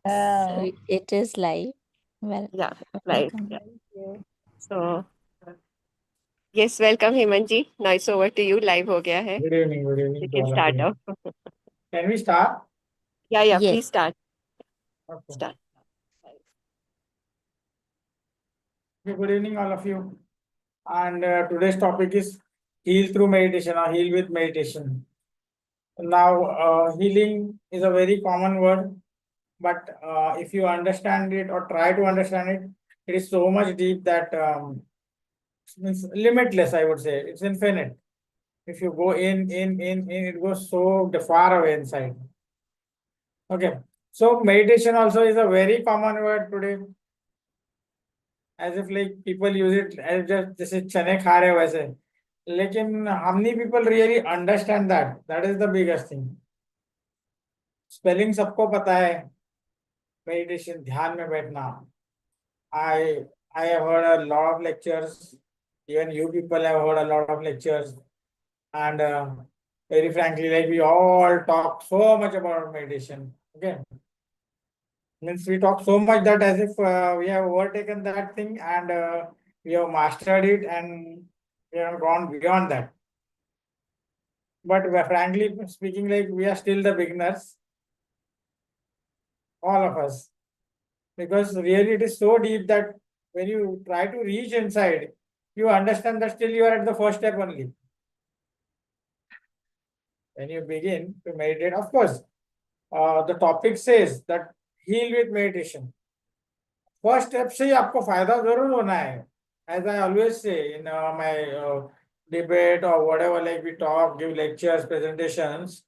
So it is live. Well, Yeah, right. welcome. Yeah. So, yes, welcome Hemanji. Now it's over to you. Live ho gaya hai. Good You evening to can all of start you. now. Can we start? Yeah, Yes. please start. Okay. Start. Good evening, all of you. And today's topic is heal through meditation or heal with meditation. Now, healing is a very common word, but if you understand it or try to understand it, it is so much deep that means limitless, I would say. It's infinite. If you go in, it goes so far away inside. Okay. So meditation also is a very common word today. As if like people use it as just जैसे चने खा रहे वैसे लेकिन how many people really understand that is the biggest thing. Spelling सबको पता है meditation ध्यान में बैठना. I have heard a lot of lectures. Even you people have heard a lot of lectures. And very frankly, like we all talk so much about meditation. Okay. Means we talk so much that as if we have overtaken that thing and we have mastered it and we have gone beyond that. But frankly speaking, like we are still the beginners, all of us, because really it is so deep that when you try to reach inside, you understand that still you are at the first step only. When you begin to meditate, of course, the topic says that heal with meditation. First step से ही आपको फायदा जरूर होना है. As I always say in my debate or whatever, like we talk, give lectures, presentations,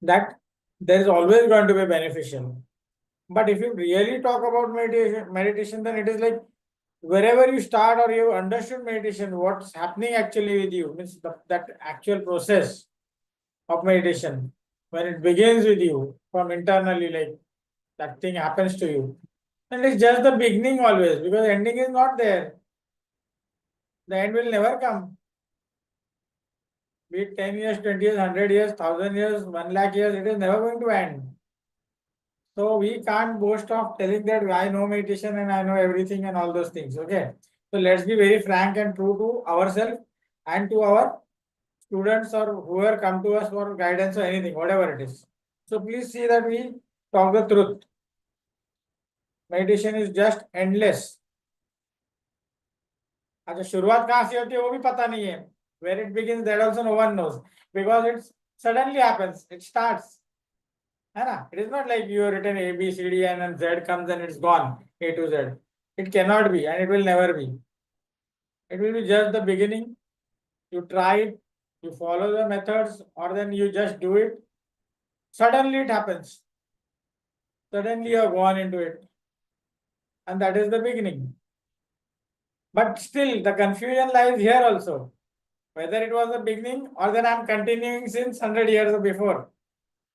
that there is always going to be beneficial. But if you really talk about meditation, then it is like wherever you start or you understood meditation, what's happening actually with you means that actual process of meditation, when it begins with you from internally, like that thing happens to you. And it's just the beginning always, because ending is not there. The end will never come. Be it 10 years, 20 years, 100 years, 1000 years, 1 lakh years, it is never going to end. So we can't boast of telling that I know meditation and I know everything and all those things. Okay. So let's be very frank and true to ourselves and to our students or whoever come to us for guidance or anything, whatever it is. So please see that we talk the truth. Meditation is just endless. अच्छा शुरुआत कहाँ से होती है वो भी पता नहीं है. Where it begins, that also no one knows, because it suddenly happens. It starts. है ना? It is not like you have written A, B, C, D, and then Z comes and it's gone. A to Z. It cannot be, and it will never be. It will be just the beginning. You try it, you follow the methods, or then you just do it. Suddenly it happens. Suddenly you have gone into it. And that is the beginning. But still, the confusion lies here also. Whether it was the beginning or then I'm continuing since 100 years before.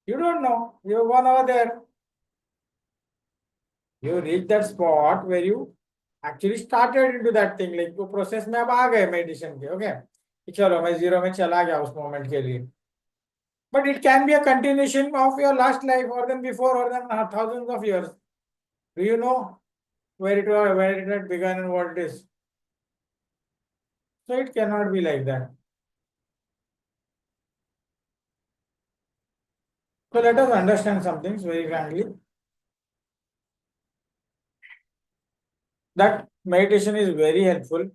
You don't know. You've gone over there. You reach that spot where you actually started into that thing. Like वो process में अब आ गए meditation के. Okay. कि चलो मैं zero में चला गया उस moment के लिए. But it can be a continuation of your last life or then before or then thousands of years. Do you know where it was, where it had begun and what it is? So it cannot be like that. So let us understand some things very frankly. That meditation is very helpful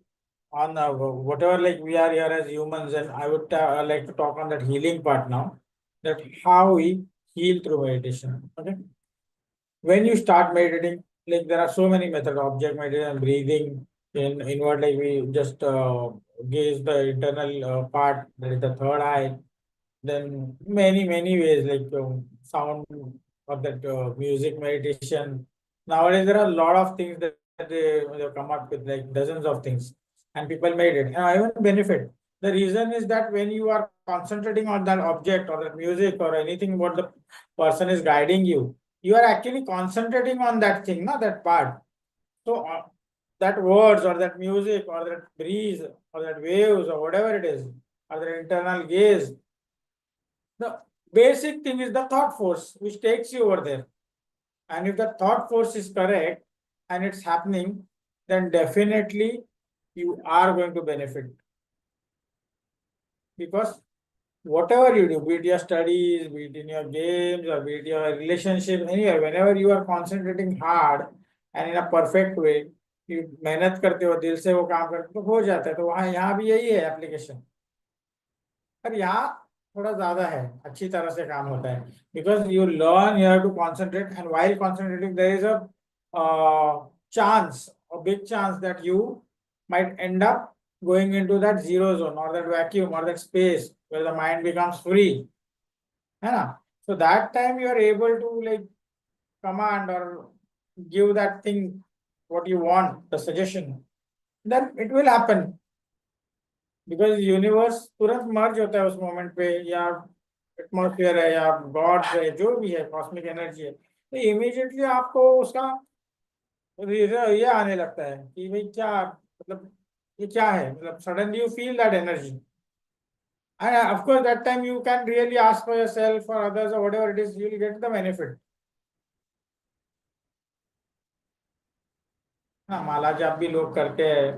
on whatever like we are here as humans, and I would like to talk on that healing part now, that how we heal through meditation. Okay. When you start meditating, like there are so many methods, object meditation, breathing, in inward, like we just gaze the internal part, that is the third eye. Then many ways like sound or that music meditation. Nowadays there are a lot of things that they come up with, like dozens of things, and people made it and I even benefit. The reason is that when you are concentrating on that object or that music or anything what the person is guiding you, you are actually concentrating on that thing, not that part. So that words or that music or that breeze or that waves or whatever it is, or that internal gaze, the basic thing is the thought force which takes you over there. And if the thought force is correct and it's happening, then definitely you are going to benefit. Because whatever you do, be it your studies, be it in your games, or be it your relationship, anywhere, whenever you are concentrating hard and in a perfect way, you मेहनत करते हो दिल से वो काम करते हो तो हो जाता है, तो वहाँ यहाँ भी यही है एप्लीकेशन। पर यहाँ थोड़ा ज्यादा है, अच्छी तरह से काम होता है, because you learn you have to concentrate and while concentrating there is a chance, a big chance that you might end up going into that zero zone or that vacuum or that space where the mind becomes free, है ना? So that time you are able to like command or give that thing what you want, the suggestion, then it will happen. Because universe तुरंत मर्ज होता है उस moment पे, या atmosphere है या गॉड है, जो भी है कॉस्मिक एनर्जी है, तो इमीडिएटली आपको उसका ये आने लगता है कि भाई क्या मतलब, ये क्या है, मतलब suddenly you feel that energy, and of course that time you can really ask for yourself or others or whatever it is, you will get the benefit. हाँ, माला जाप भी लोग करते हैं,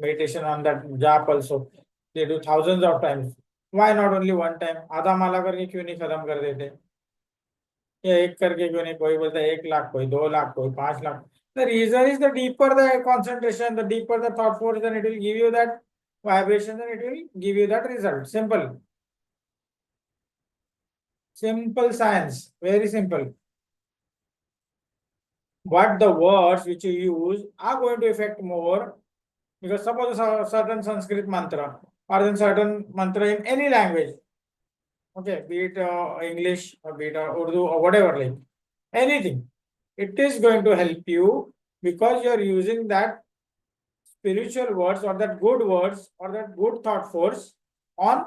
मेडिटेशन ऑन दैट जाप also they do thousands of times, why not only one time, आधा माला करके क्यों नहीं खत्म कर देते, या एक करके क्यों नहीं, कोई बोलता है 1 लाख, कोई 2 लाख, कोई 5 lakh. The reason is the deeper the concentration, the deeper the thought force, then it will give you that vibration, then it will give you that result. Simple. Simple science. Very simple. But the words which you use are going to affect more, because suppose a certain Sanskrit mantra or then certain mantra in any language, okay, be it English or be it Urdu or whatever, like anything, it is going to help you because you are using that spiritual words or that good words or that good thought force on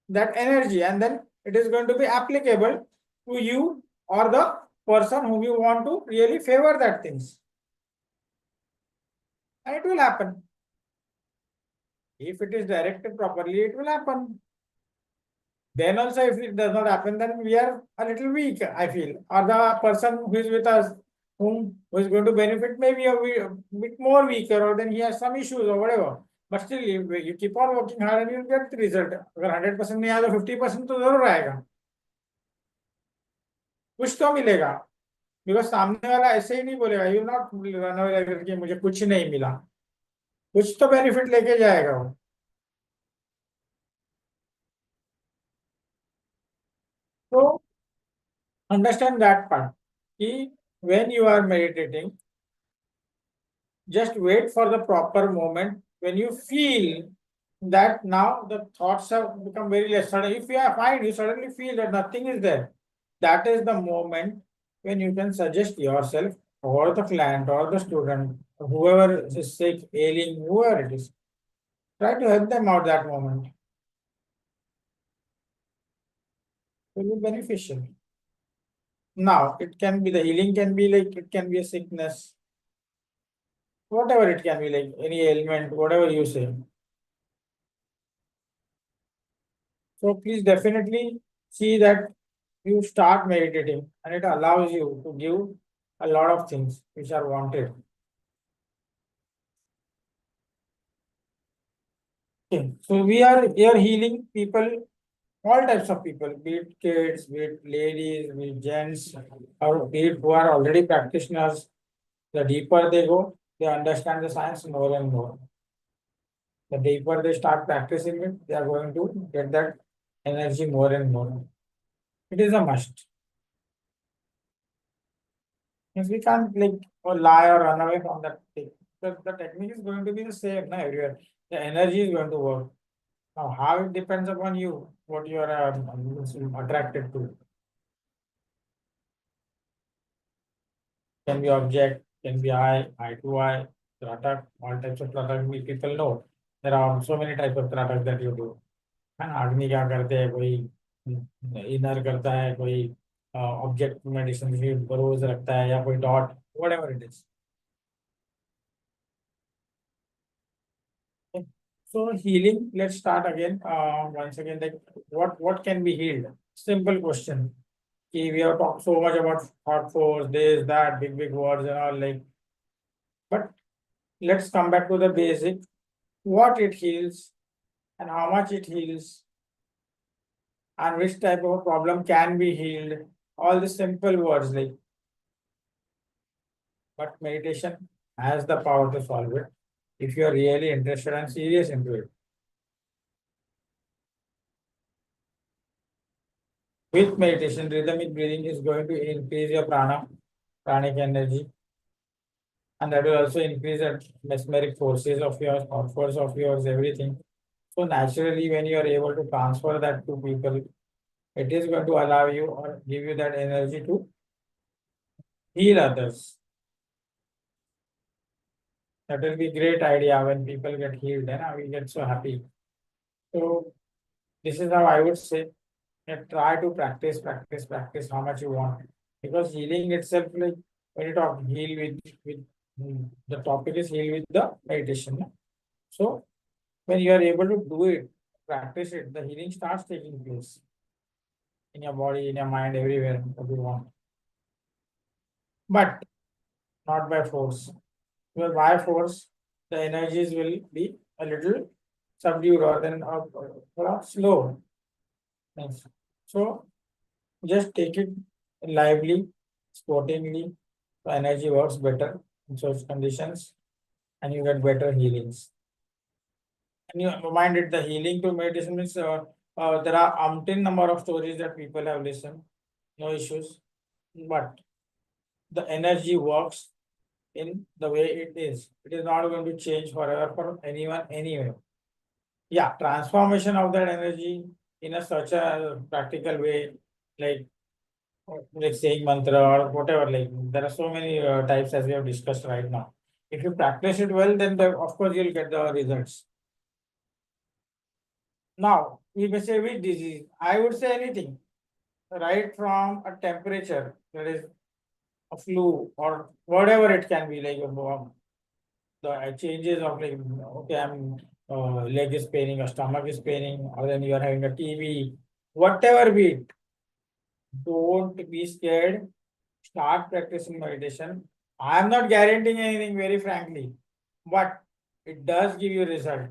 that energy, and then it is going to be applicable to you or the person whom you want to really favor that things, and it will happen. If it is directed properly, it will happen. Then also, if it does not happen, then we are a little weak, I feel. Or the person who is with us, who is going to benefit, maybe a bit more weaker, or then he has some issues or whatever. But still, you keep on working hard and you'll get the result. अगर 100% नहीं आया तो 50% तो जरूर आएगा, कुछ तो मिलेगा। बिकॉज सामने वाला ऐसे ही नहीं बोलेगा, यू नॉट रन अवे करके मुझे कुछ नहीं मिला, कुछ तो बेनिफिट लेके जाएगा वो। तो understand that part. When you are meditating, just wait for the proper moment when you feel that now the thoughts have become very less. Suddenly, if you find you suddenly feel that nothing is there, that is the moment when you can suggest yourself or the client or the student, whoever is sick, ailing, whoever it is, try to help them out that moment. It will be beneficial. Now, it can be the healing, can be like it can be a sickness, whatever it can be, like any ailment, whatever you say. So please definitely see that you start meditating and it allows you to give a lot of things which are wanted. Okay, so we are here healing people, all types of people, be it kids, be it ladies, be it gents, or be it who are already practitioners. The deeper they go, they understand the science more and more. The deeper they start practicing it, they are going to get that energy more and more. It is a must. If we can't like or lie or run away from that thing, the technique is going to be the same na, everywhere. The energy is going to work. Now, how it depends upon you, what you are attracted to. Can be object, can be eye to eye, tratak, all types of tratak we people know. There are so many types of tratak that you do. है ना, अग्नि क्या करते हैं, कोई inner करता है, कोई ऑब्जेक्ट मेडिसिन रोज रखता है, या कोई dot, whatever it is. So healing, let's start again. Once again, like what can be healed? Simple question. We have talked so much about thought force, this, that, big words and all like, but let's come back to the basic, what it heals and how much it heals and which type of a problem can be healed. All the simple words like, but meditation has the power to solve it if you are really interested and serious into it. With meditation, rhythmic breathing is going to increase your pranic energy, and that will also increase the mesmeric forces of yours, thought force of yours, everything. So naturally, when you are able to transfer that to people, it is going to allow you or give you that energy to heal others. That will be great idea when people get healed, and we get so happy. So this is how I would say that try to practice how much you want. Because healing itself, like when you talk heal with the topic is heal with the meditation. No? So when you are able to do it, practice it, the healing starts taking place in your body, in your mind, everywhere that you want. But not by force. Because by force, the energies will be a little subdued or then slow. Thanks. So just take it lively, sportingly. The energy works better in such conditions, and you get better healings. And you reminded the healing to meditation means there are umpteen number of stories that people have listened, no issues, but the energy works in the way it is. It is not going to change forever for anyone anywhere. Yeah, transformation of that energy in a such a practical way, like saying mantra or whatever. Like there are so many types as we have discussed right now. If you practice it well, then of course you'll get the results. Now we may say which disease. I would say anything, right from a temperature that is a flu or whatever it can be, like the changes of like okay, I'm leg is paining or stomach is paining, or then you are having a TB, whatever be it. Don't be scared. Start practicing meditation. I am not guaranteeing anything, very frankly, but it does give you result.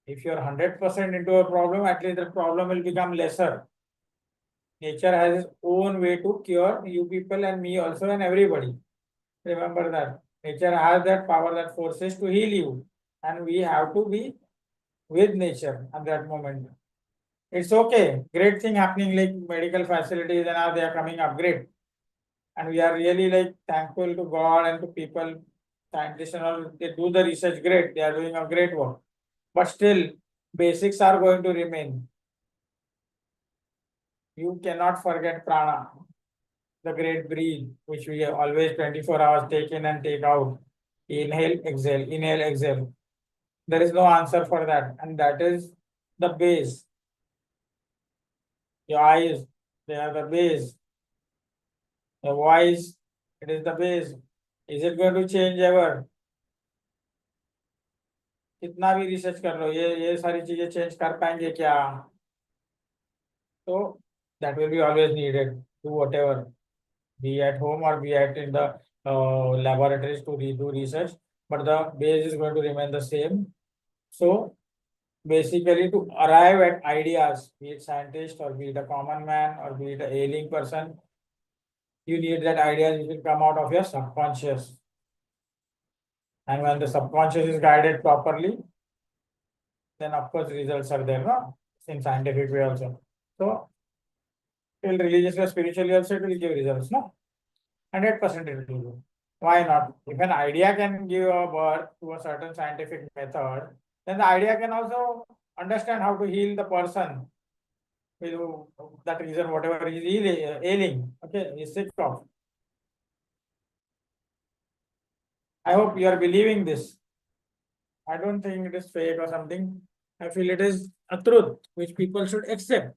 If you're 100% into a problem, at least the problem will become lesser. Nature has its own way to cure you people and me also and everybody. Remember that. Nature has that power, that forces to heal you. And we have to be with nature at that moment. It's okay. Great thing happening like medical facilities and now they are coming up. Great. And we are really like thankful to God and to people, scientists and all, they do the research great. They are doing a great work. But still, basics are going to remain. You cannot forget prana, the great breathe, which we always 24 hours take in and take out. Inhale, exhale, inhale, exhale. There is no answer for that. And that is the base. Your eyes, they are the base. Your voice, it is the base. Is it going to change ever? कितना भी research कर लो ये सारी चीजें change कर पाएंगे क्या? So that will be always needed. Do whatever, be at home or be at in the laboratories to do research, but the base is going to remain the same. So basically, to arrive at ideas, be it scientist or be it a common man or be it a ailing person, you need that ideas which will come out of your subconscious. And when the subconscious is guided properly, then of course results are there, no? In scientific way also. So till religiously or spiritually also it will give results, no? 100% it will give. Why not? If an idea can give a birth to a certain scientific method, then the idea can also understand how to heal the person with that reason, whatever is ailing, okay, is sick of. I hope you are believing this. I don't think it is fake or something. I feel it is a truth which people should accept.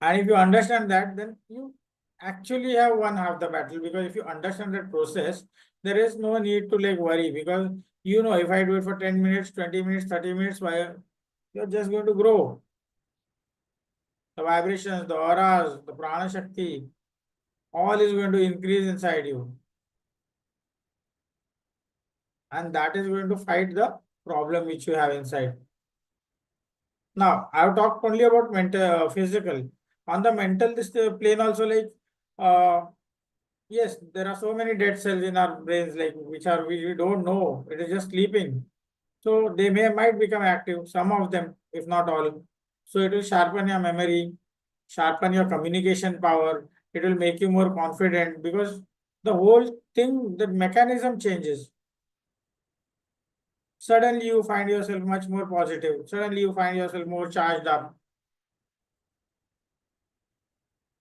And if you understand that, then you actually have won half the battle, because if you understand that process, there is no need to like worry, because you know if I do it for 10 minutes, 20 minutes, 30 minutes, why you're just going to grow. the vibrations, the auras, the prana shakti, all is going to increase inside you. And that is going to fight the problem which you have inside. Now, I have talked only about mental, physical. On the mental, this plane also, like, uh, yes, there are so many dead cells in our brains, like which are we don't know. It is just sleeping. So they might become active, some of them, if not all. So it will sharpen your memory, sharpen your communication power. It will make you more confident because the whole thing, the mechanism changes. Suddenly you find yourself much more positive. Suddenly you find yourself more charged up.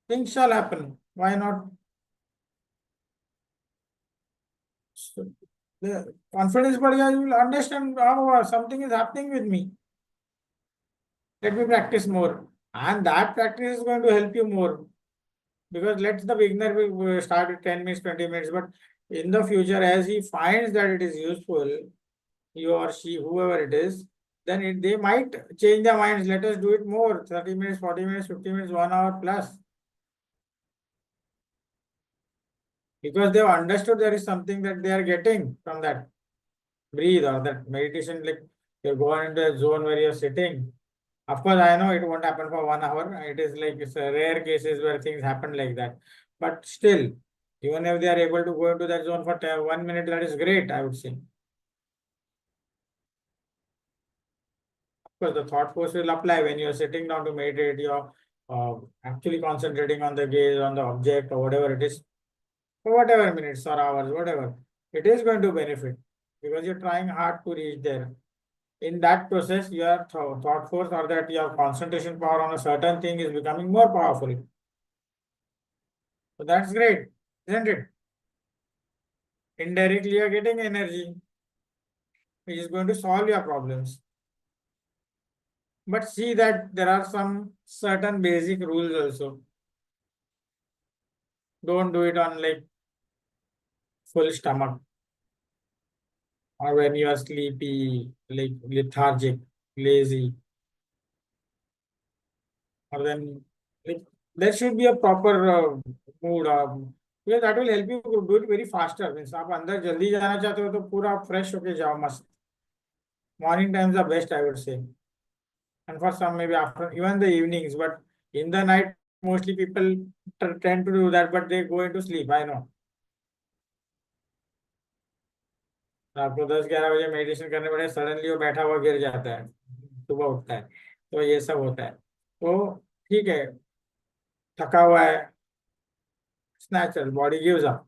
Things shall happen. Why not? So, the confidence बढ़ गया, you will understand, oh, something is happening with me. Let me practice more. And that practice is going to help you more. Because let the beginner start with 10 minutes, 20 minutes, but in the future, as he finds that it is useful, he or she, whoever it is, then they might change their minds. Let us do it more 30 minutes, 40 minutes, 50 minutes, 1 hour plus. Because they've understood there is something that they are getting from that breathe or that meditation, like you're going into a zone where you're sitting. Of course, I know it won't happen for 1 hour. It is like it's a rare cases where things happen like that. But still, even if they are able to go into that zone for 1 minute, that is great, I would say. Of course, the thought force will apply when you're sitting down to meditate. You're actually concentrating on the gaze, on the object, or whatever it is, for whatever minutes or hours, whatever. It is going to benefit because you're trying hard to reach there. In that process, your thought force or that your concentration power on a certain thing is becoming more powerful. So that's great, isn't it? Indirectly, you're getting energy, which is going to solve your problems. But see that there are some certain basic rules also. Don't do it on like full stomach or when you are sleepy, like lethargic, lazy, or then like there should be a proper mood. Because that will help you to do it very faster. Means आप अंदर जल्दी जाना चाहते हो तो पूरा fresh होके जाओ मस्त. Morning times are best, I would say. And for some maybe after even the evenings, but in the night mostly people tend to do that, but they go into sleep. I know. आपको 10-11 बजे meditation करने पड़े, suddenly वो बैठा हुआ गिर जाता है, सुबह उठता है, तो ये सब होता है. तो ठीक है, थका हुआ है, it's natural, body gives up.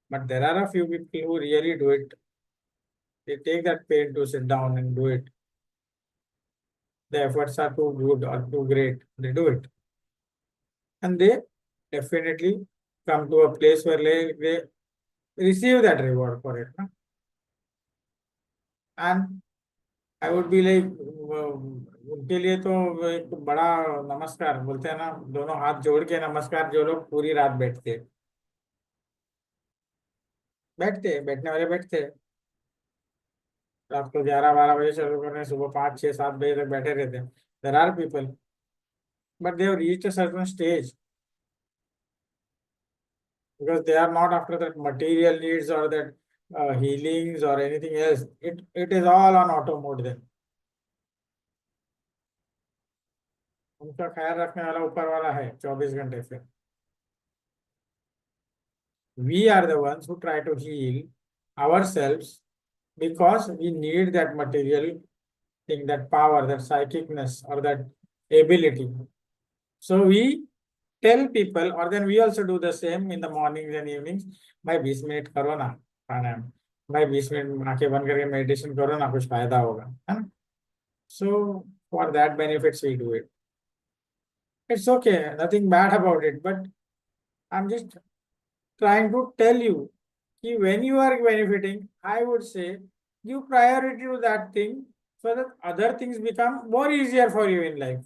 But there are a few people who really do it. They take that pain to sit down and do it. The efforts are too good or too great. They do it. And they definitely come to a place where they receive that reward for it. And I would be like, उनके लिए तो एक बड़ा नमस्कार बोलते हैं ना, दोनों हाथ जोड़ के नमस्कार, जो लोग पूरी रात बैठने वाले बैठते हैं, रात को 11-12 बजे शुरू करने, सुबह 5-6-7 बजे तक बैठे रहते हैं. There are people, but they have reached a certain stage because they are not after that material needs or that healings or anything else. It is all on auto mode then. उनका ख्याल रखने वाला ऊपर वाला है 24 घंटे से. We are the ones who try to heal ourselves because we need that material thing, that power, that psychicness, or that ability. So we tell people, or then we also do the same in the mornings and evenings. भाई 20 minute करो ना प्राणायाम, भाई 20 minute आंखें बंद करके meditation करो ना, कुछ फायदा होगा, है ना? So for that benefits we do it. It's okay, nothing bad about it, but I'm just trying to tell you that when you are benefiting, I would say give priority to that thing so that other things become more easier for you in life.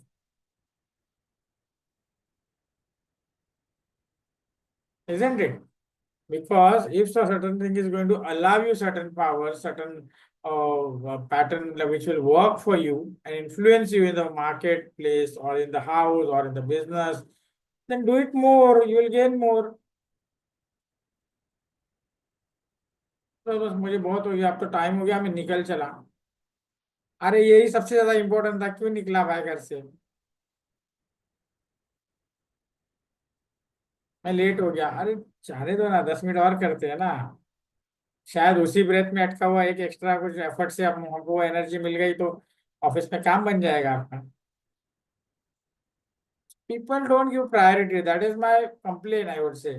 Isn't it? Because if a certain thing is going to allow you certain power, certain pattern which will work for you and influence you in the marketplace or in the house or in the business, then do it more. You will gain more. तो बस मुझे बहुत हो गया, अब तो time हो गया, मैं निकल चला। अरे यही सबसे ज्यादा इंपॉर्टेंट था, क्यों निकला भाई घर से? मैं लेट हो गया। अरे जाने दो ना, 10 मिनट और करते हैं ना। शायद उसी ब्रेथ में अटका हुआ एक एक्स्ट्रा कुछ एफर्ट से हमको वो एनर्जी मिल गई तो ऑफिस में काम बन जाएगा आपका। People don't give priority. That is my complaint, I would say,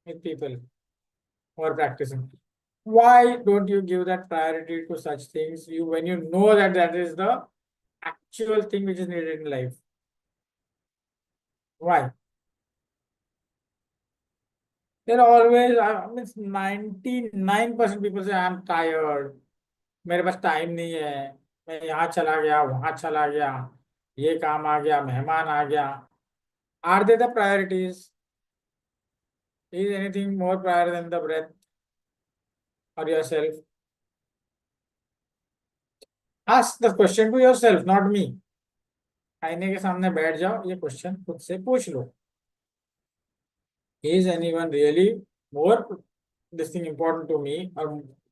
with people who are practicing. Why don't you give that priority to such things? You when you know that that is the actual thing which is needed in life. Why? There are always, I mean, 99% people say, I'm tired. मेरे पास time नहीं है, मैं यहाँ चला गया, वहां चला गया, ये काम आ गया, मेहमान आ गया। Are they the priorities? Is anything more prior than the breath or yourself? Ask the question to yourself, not me. आईने के सामने बैठ जाओ, ये क्वेश्चन खुद से पूछ लो। Is anyone really more this thing important to me? और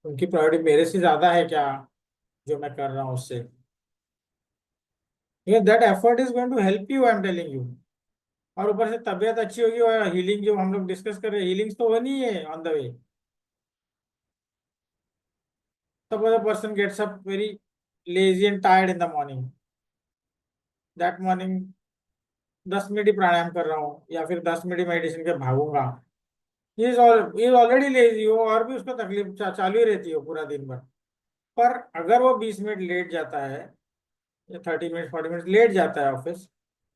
उनकी प्रायोरिटी मेरे से ज्यादा है क्या जो मैं कर रहा हूँ उससे? Because that effort is going to help you, I'm telling you. और ऊपर से तबीयत अच्छी होगी और हीलिंग जो हम लोग डिस्कस कर रहे हैं, हीलिंग्स तो होनी है on the way. Suppose a person gets up very lazy and tired in the morning. That morning 10 minute ही प्राणायाम कर रहा हूँ या फिर 10 मिनट ही मेडिटेशन के भागूंगा, ये ऑलरेडी लेजी हो और भी उसको तकलीफ चालू ही रहती हो पूरा दिन भर। पर अगर वो 20 मिनट लेट जाता है या 30 मिनट 40 मिनट लेट जाता है ऑफिस,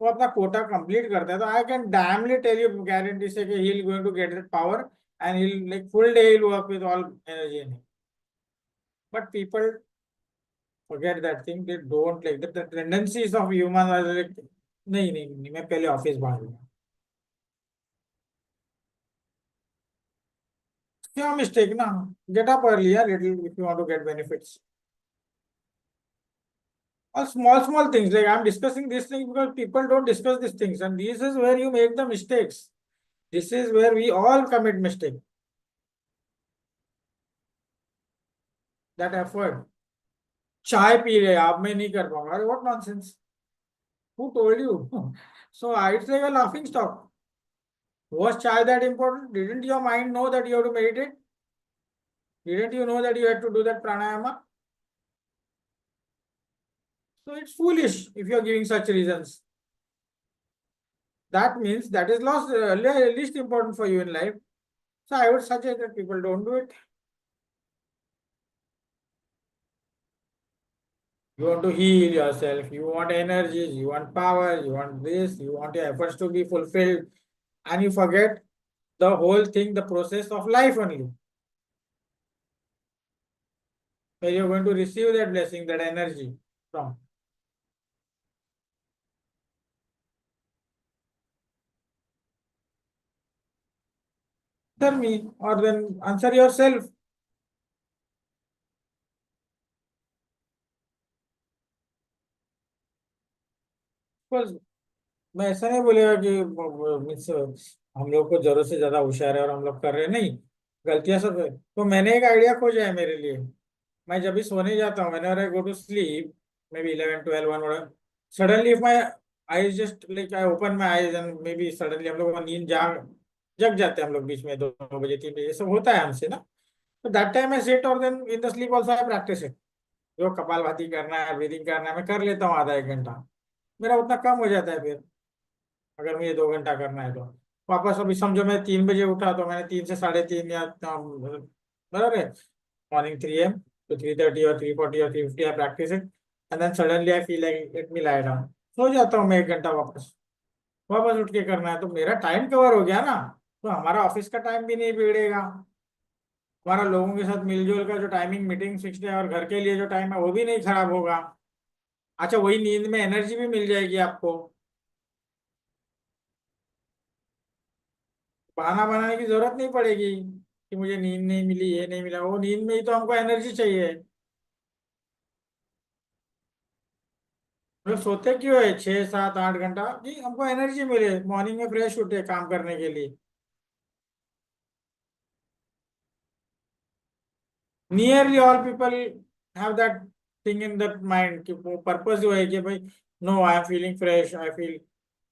वो अपना कोटा कंप्लीट करता है, तो I can damnly tell you guarantee से कि he is going to get that power and he like full day he will work with all energy in him. But people forget that thing, they don't like that, the tendencies of humans are like नहीं नहीं नहीं, मैं पहले office भागूंगा। क्या mistake ना, get up early यार little if you want to get benefits. Or small things, like I'm discussing these things because people don't discuss these things, and this is where you make the mistakes. This is where we all commit mistake. That effort. चाय P रहे आप, मैं नहीं कर पाऊंगा, अरे what nonsense, who told you? So it's like a laughing stock. Was chai that important? Didn't your mind know that you have to meditate? Didn't you know that you had to do that pranayama? So it's foolish if you're giving such reasons. That means that is least important for you in life. So I would suggest that people don't do it. You want to heal yourself, you want energies, you want power, you want this, you want your efforts to be fulfilled, and you forget the whole thing, the process of life only, where you're going to receive that blessing, that energy from. Answer me or then answer yourself. Because मैं ऐसा नहीं बोलेगा कि means हम लोग को जरूरत से ज्यादा होशियार है और हम लोग कर रहे हैं, नहीं, गलतियां सब है। तो मैंने एक आइडिया खोजा है मेरे लिए। मैं जब भी सोने जाता हूँ, whenever I go to sleep, maybe 11, 12, 1, whatever, suddenly if my eyes just like I open my eyes and maybe suddenly हम लोग को नींद जग जाते हैं हम लोग बीच में 2 बजे 3 बजे, ये सब होता है हमसे ना। तो दैट टाइम आई सिट और then in the sleep also I practise it. जो कपालभाति करना है, ब्रीदिंग करना है, मैं कर लेता हूँ आधा एक घंटा, मेरा उतना कम हो जाता है फिर। अगर मुझे 2 घंटा करना है तो वापस अभी समझो मैं 3 बजे उठा तो मैंने 3 से 3:30 या बराबर है, morning 3 AM to 3:30 or 3:40 or 3:50 I practice it, and then suddenly I feel like let me lie down, सो जाता हूँ मैं 1 घंटा, वापस वापस उठ के करना है, तो मेरा टाइम कवर हो गया ना। तो हमारा ऑफिस का टाइम भी नहीं बिगड़ेगा, हमारा लोगों के साथ मिलजुल का जो टाइमिंग मीटिंग फिक्स्ड है और घर के लिए जो टाइम है वो भी नहीं खराब होगा। अच्छा, वही नींद में एनर्जी भी मिल जाएगी आपको। बहाना बनाने की जरूरत नहीं पड़ेगी कि मुझे नींद नहीं मिली, ये नहीं मिला, वो नींद में ही तो हमको एनर्जी चाहिए। मतलब सोते क्यों है 6 7 8 घंटा कि हमको एनर्जी मिले, मॉर्निंग में फ्रेश उठे काम करने के लिए। Nearly all people have that thing in that mind कि वो पर्पस जो है कि भाई no I am feeling fresh, I feel,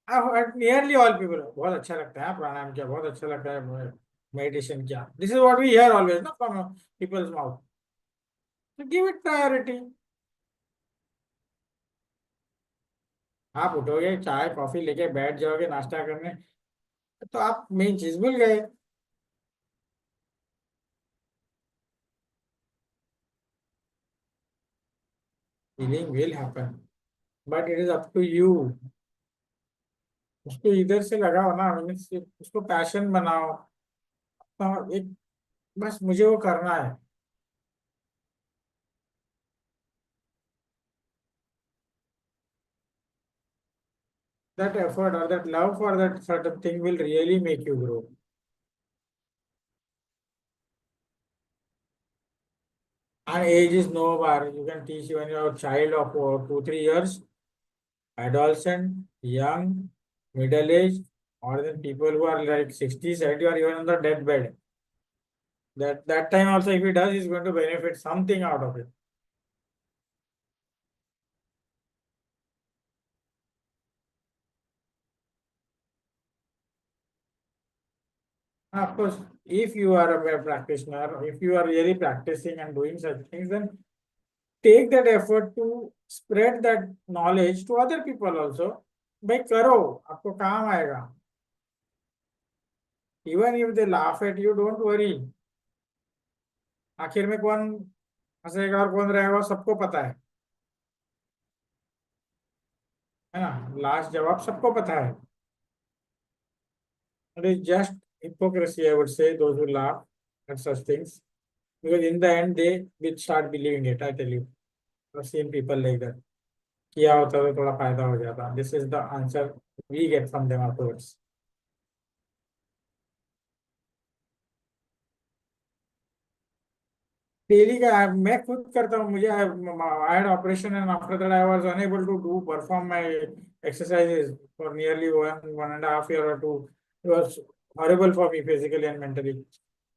nearly all people बहुत अच्छा लगता है प्राणायाम किया, बहुत अच्छा लगता है मेडिटेशन किया, this is what we hear always ना फ्रॉम पीपल्स माउथ। तो गिव इट प्रायोरिटी। आप उठोगे चाय कॉफी लेके बैठ जाओगे नाश्ता करने, तो आप मेन चीज भूल गए। Healing will happen, but it is up to you. उसको इधर से लगाओ ना, मीन्स उसको पैशन बनाओ। तो एक बस मुझे वो करना है। That effort or that love for that certain thing will really make you grow. And age is no bar. You can teach even your child of 2 3 years, adolescent, young, middle age, or then people who are like 60 70 or even on the deathbed. That time also, if he does, he's going to benefit something out of it. And of course, if you are a practitioner, if you are really practicing and doing such things, then take that effort to spread that knowledge to other people also. भाई करो, आपको काम आएगा। Even if they laugh at you, don't worry. आखिर में कौन हंसेगा और कौन रहेगा वो सबको पता है ना। लास्ट जवाब सबको पता है। It is just hypocrisy, I would say, those who laugh at such things, because in the end they will start believing it. I tell you, I've seen people like that. किया होता तो थोड़ा फायदा हो जाता। This is the answer we get from them afterwards. Daily का मैं खुद करता हूँ। मुझे I had operation and after that I was unable to do perform my exercises for nearly 1 1.5 year or 2। It was horrible for me physically and mentally,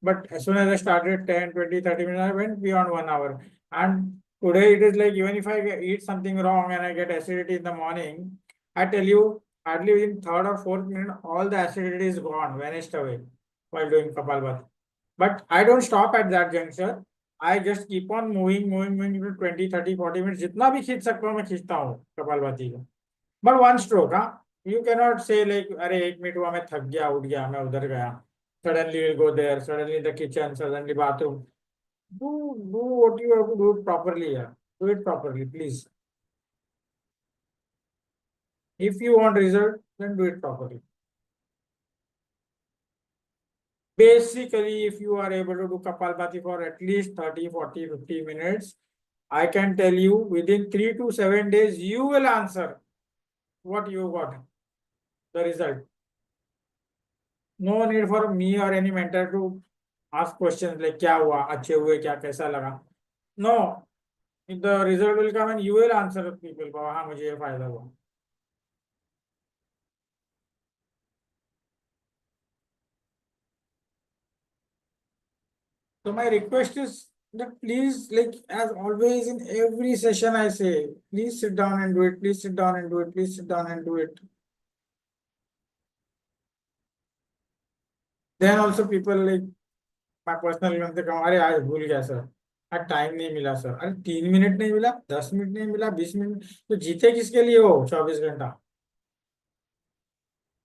but as soon as I started 10 20 30 minutes, I went beyond 1 hour. And today it is like, even if I eat something wrong and I get acidity in the morning, I tell you, hardly within third or fourth minute all the acidity is gone, vanished away while doing kapalbhati. But I don't stop at that juncture. I just keep on moving to 20 30 40 minutes, जितना भी खींच सकता हूँ मैं खींचता हूँ कपालभाति को। But one stroke, हाँ। यू कैनॉट से लाइक अरे 1 मिनट हुआ मैं थक गया उठ गया मैं उधर गया, suddenly will go there, suddenly the kitchen, suddenly bathroom. Do what you have to do properly यार, do it properly please. If you want result then do it properly. Basically, if you are able to do Kapalbhati for at least 30, 40, 50 minutes, I can tell you within 3 to 7 days, you will answer what you got, the result. No need for me or any mentor to ask questions like क्या हुआ, अच्छे हुए क्या, कैसा लगा. No, the result will come and you will answer people, हाँ मुझे ये फायदा हुआ. So my request is that please, like as always in every session I say, please sit down and do it, please sit down and do it, please sit down and do it. Then also people like my personal even से कहूँ अरे आज भूल गया sir, आज time नहीं मिला sir, अरे 3 मिनट नहीं मिला, 10 मिनट नहीं मिला, 20 मिनट, तो जीते किसके लिए हो 24 घंटा?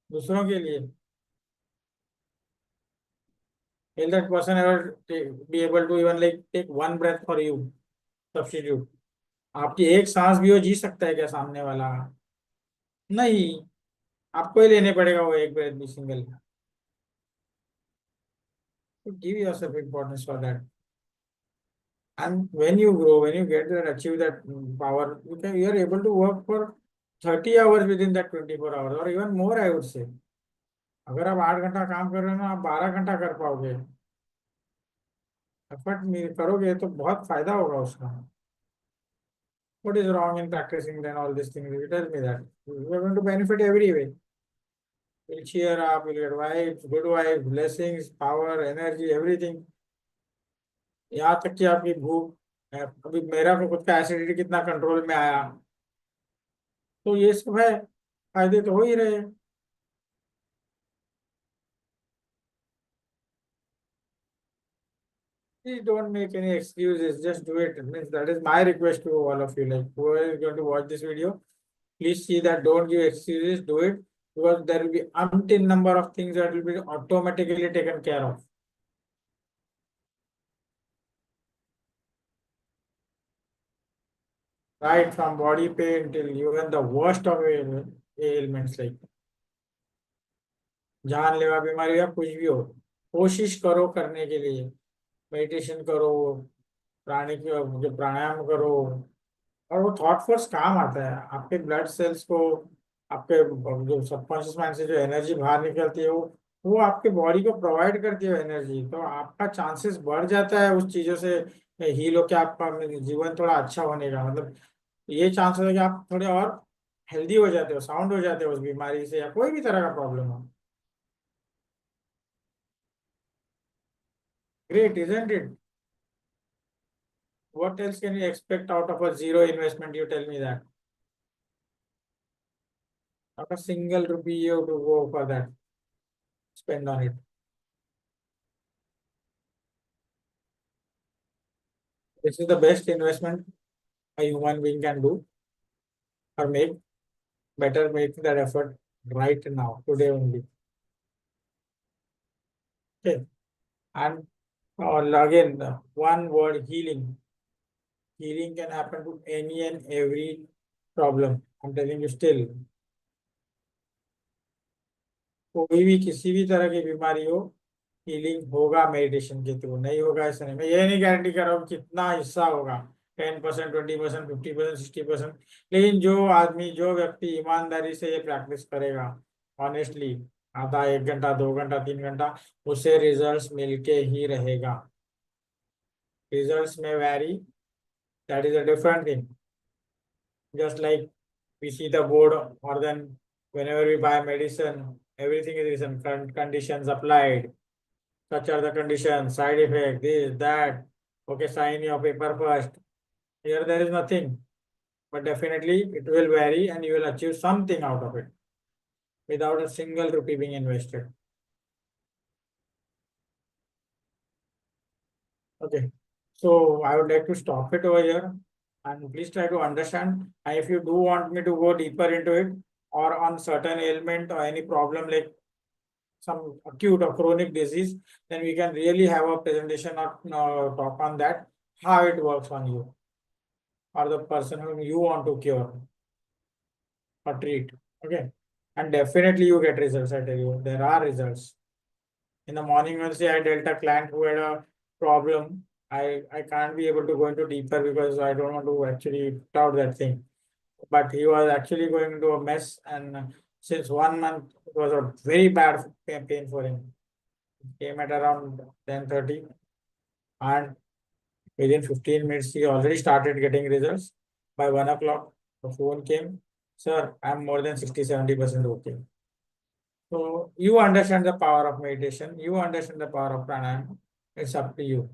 दूसरों के लिए। Will that person ever be able to even like take one breath for you, substitute? आपकी एक सांस भी हो जी सकता है क्या सामने वाला? नहीं, आपको ही लेने पड़ेगा वो एक ब्रेथ भी सिंगल। तो give yourself importance for that. And when you grow, when you get that, achieve that power, you are able to work for 30 hours within that 24 hours or even more, I would say. अगर आप 8 घंटा काम कर रहे हो ना, आप 12 घंटा कर पाओगे। एफर्ट में करोगे तो बहुत फायदा होगा उसका। What is wrong in practicing then all these things? You tell me that. You are going to benefit every way. You'll cheer up, you'll get vibes, good vibes, blessings, power, energy, everything. यहाँ तक कि आपकी भूख, अभी मेरा को खुद का एसिडिटी कितना कंट्रोल में आया, तो ये सब है, फायदे तो हो ही रहे हैं। Please don't make any excuses, just do it. Means that is my request to all of you. Like whoever is going to watch this video, please see that don't give excuses, do it, because there will be umpteen number of things that will be automatically taken care of. Right from body pain till even the worst of ailments like जानलेवा बीमारी या कुछ भी हो, कोशिश करो करने के लिए। मेडिटेशन करो, प्राणी की जो प्राणायाम करो, और वो थॉट फोर्स काम आता है आपके ब्लड सेल्स को, आपके जो सबकॉन्शियस माइंड से जो एनर्जी बाहर निकलती है वो आपके बॉडी को प्रोवाइड करती है एनर्जी, तो आपका चांसेस बढ़ जाता है उस चीजों से हील होकर आपका जीवन थोड़ा अच्छा होने का। मतलब ये चांस होता है कि आप थोड़े और हेल्दी हो जाते हो, साउंड हो जाते हो उस बीमारी से या कोई भी तरह का प्रॉब्लम हो। Great, isn't it? What else can you expect out of a zero investment? You tell me that. Not a single rupee you have to go for that. Spend on it. This is the best investment a human being can do or make. Better make that effort right now, today only. Okay. And again, one word, healing. Healing can happen to any and every problem. I'm telling you still. कोई भी किसी भी तरह की बीमारी हो, healing होगा meditation के थ्रू, नहीं होगा ऐसा नहीं। मैं ये नहीं गारंटी कर रहा हूँ कितना हिस्सा होगा, 10%, 20%, 50%, 60%, लेकिन जो आदमी, जो व्यक्ति ईमानदारी से ये प्रैक्टिस करेगा, ऑनेस्टली, आधा, 1 घंटा, 2 घंटा, 3 घंटा, उसे रिजल्ट्स मिलके ही रहेगा। रिजल्ट्स में vary, that is a different thing. Just like we see the board, or then whenever we buy medicine, everything is written, conditions applied, such are the conditions, side effect, this, that. Okay, sign your paper first. Here there is nothing, but definitely it will vary and you will achieve something out of it without a single rupee being invested. Okay, so I would like to stop it over here, and please try to understand. And if you do want me to go deeper into it, or on certain ailment or any problem like some acute or chronic disease, then we can really have a presentation or talk on that, how it works on you or the person whom you want to cure or treat. Okay. And definitely you get results, I tell you. There are results. In the morning, when say I dealt a client who had a problem, I can't be able to go into deeper because I don't want to actually put out that thing. But he was actually going into a mess, and since 1 month, it was a very bad pain for him. Came at around 10:30, and within 15 minutes he already started getting results. By 1 o'clock the phone came, sir, I'm more than 60-70% okay. So you understand the power of meditation, you understand the power of pranayama. It's up to you.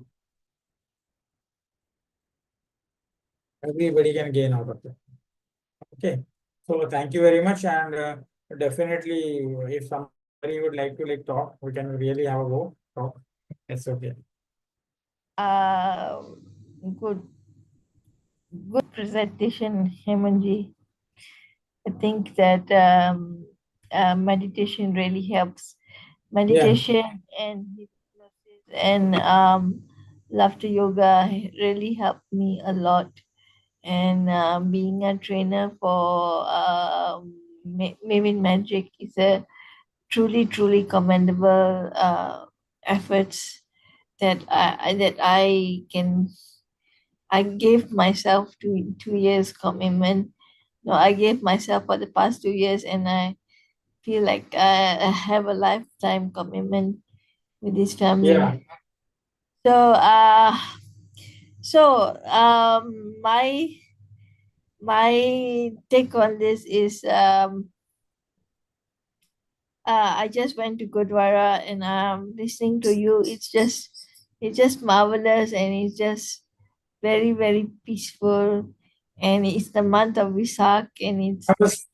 Everybody can gain out of it. Okay, so thank you very much, and definitely if somebody would like to like talk, we can really have a go talk. It's okay. Uh, good, good presentation, Hemanji. I think that meditation really helps. Yeah. Meditation and hypnosis and laughter yoga really helped me a lot. And being a trainer for Maven Magic is a truly commendable efforts that I gave myself 2 years commitment. No, I gave myself for the past 2 years, and feel like I have a lifetime commitment with this Yeah. family. So my take on this is I just went to Gurdwara and listening to you. It's just marvelous, and it's just very very peaceful. And it's the month of Visak, and I it's was,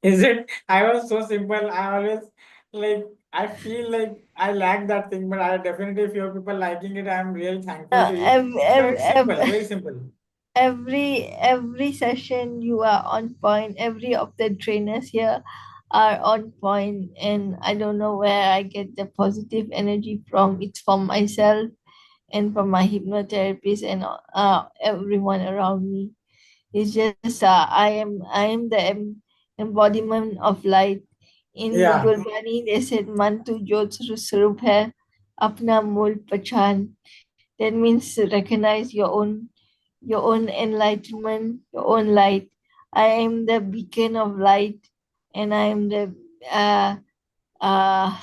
is it? I was so simple. I always like. I feel like I lack that thing, but I definitely feel people liking it. I'm really thankful to you. So it's simple, very simple. every session you are on point. Every of the trainers here are on point, and I don't know where I get the positive energy from. It's from myself and from my hypnotherapist and everyone around me. It's just I am the embodiment of light. In Yeah, Gurbani, they said "Man tu jyot swarup hai, apna mool pachan." That means to recognize your own enlightenment, your own light. I am the beacon of light, and I am the uh, uh,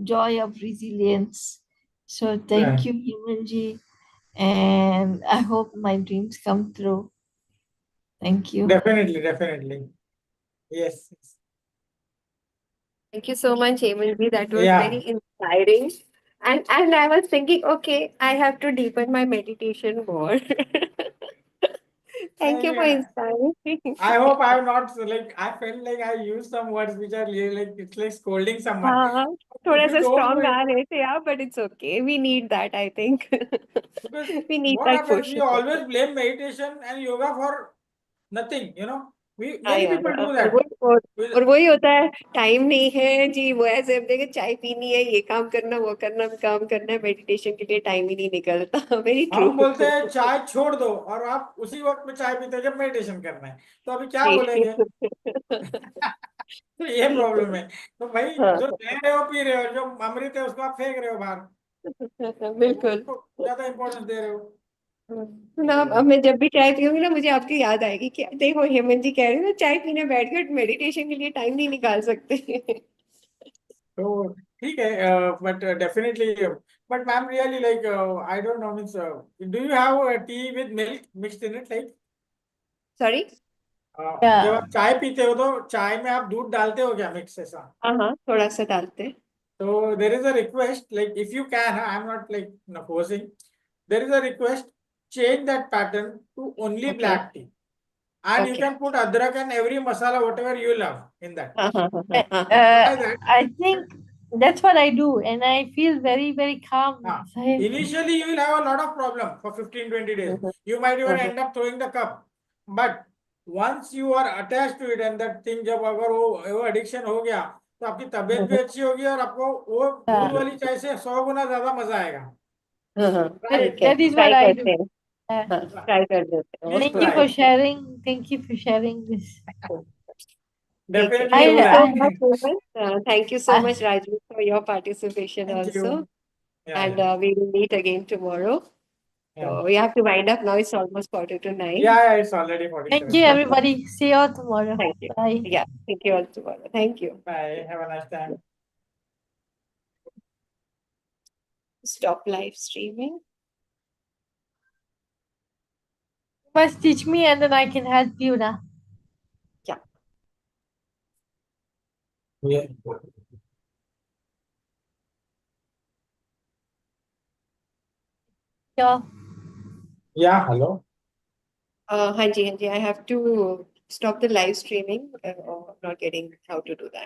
joy of resilience. So thank right. you, Himanji, and I hope my dreams come true. Thank you. Definitely, definitely. Yes. Yes. Thank you so much, Hemant. That was Yeah. very inspiring. And I was thinking, okay, I have to deepen my meditation more. Thank you for I inspiring me. I hope I have not like I felt like I used some words which are really like it's like scolding someone. हाँ, If थोड़ा you सा don't do strong it, आ रहे थे यार, but it's okay. We need that, I think. because We need what that happens, push. we always blame meditation and yoga for nothing, you know. We हाँ many यार, people do और that. वही और, With, और वही होता है, time नहीं है जी, वो ऐसे हम देखे चाय पीनी है, ये काम करना, वो करना, काम करना है, मेडिटेशन के लिए टाइम ही नहीं निकलता. Very true. हम बोलते हैं चाय छोड़ दो और आप उसी वक्त में चाय पीते हो जब मेडिटेशन करना है, तो अभी क्या जी. बोलेंगे? तो ये प्रॉब्लम है। तो भाई हाँ. जो दे रहे हो पी रहे हो, जो अमृत है उसको आप फेंक रहे हो बाहर, तो वो बिल्कुल. उसको ज्यादा इंपॉर्टेंस दे रहे हो। ना, ये अब मैं जब भी चाय पीऊंगी ना, मुझे आपकी याद आएगी कि देखो हेमंत जी कह रहे हैं ना, चाय पीने बैठ गए, मेडिटेशन के लिए टाइम नहीं निकाल सकते. तो ठीक है, but definitely, but ma'am really like I don't know means do you have T with milk mixed in it like? Sorry. जब आप Yeah, चाय पीते हो तो चाय में आप दूध डालते हो क्या मिक्स ऐसा? हाँ हाँ, थोड़ा सा डालते हैं. So there is a request, like if you can, I'm not like forcing. There is a request, change that pattern to only okay. black tea, and you okay. can put adrak and every masala, whatever you love, in that. हाँ हाँ हाँ uh, हाँ हाँ. Try that. I think that's what I do, and I feel very very calm inside. Initially, you will have a lot of problem for 15-20 days. हाँ You might even हाँ end up throwing the cup. But once you are attached to it and that thing, जब अगर वो addiction हो गया, तो आपकी तबीयत भी हाँ अच्छी होगी और आपको वो दूध Yeah, वाली चाय से 100 गुना ज्यादा मजा आएगा। हाँ हाँ, Try that, it. ठीक है, that is what try I करते do. हैं. Uh, हाँ, ट्राई कर देते Please Thank you try. for sharing. Thank you for sharing this. हैं. ठीक है. Definitely Thank do you so that. I much, Hemant. Thank you so I much, Rajvi, for your participation Thank also. you. Yeah, And yeah, we will meet again tomorrow. yeah. So we have to wind up now. It's almost quarter to nine. Yeah, yeah, it's already thank you 47. everybody. See you all tomorrow. Thank you. Bye. Yeah, thank you all tomorrow. Thank you. Bye. Have a nice time. Stop live streaming. You must teach me, and then I can help you now. Yeah. Yeah. Yeah. Yeah, hello. हाँ जी, हाँ जी. I have to stop the live streaming. I'm not getting how to do that.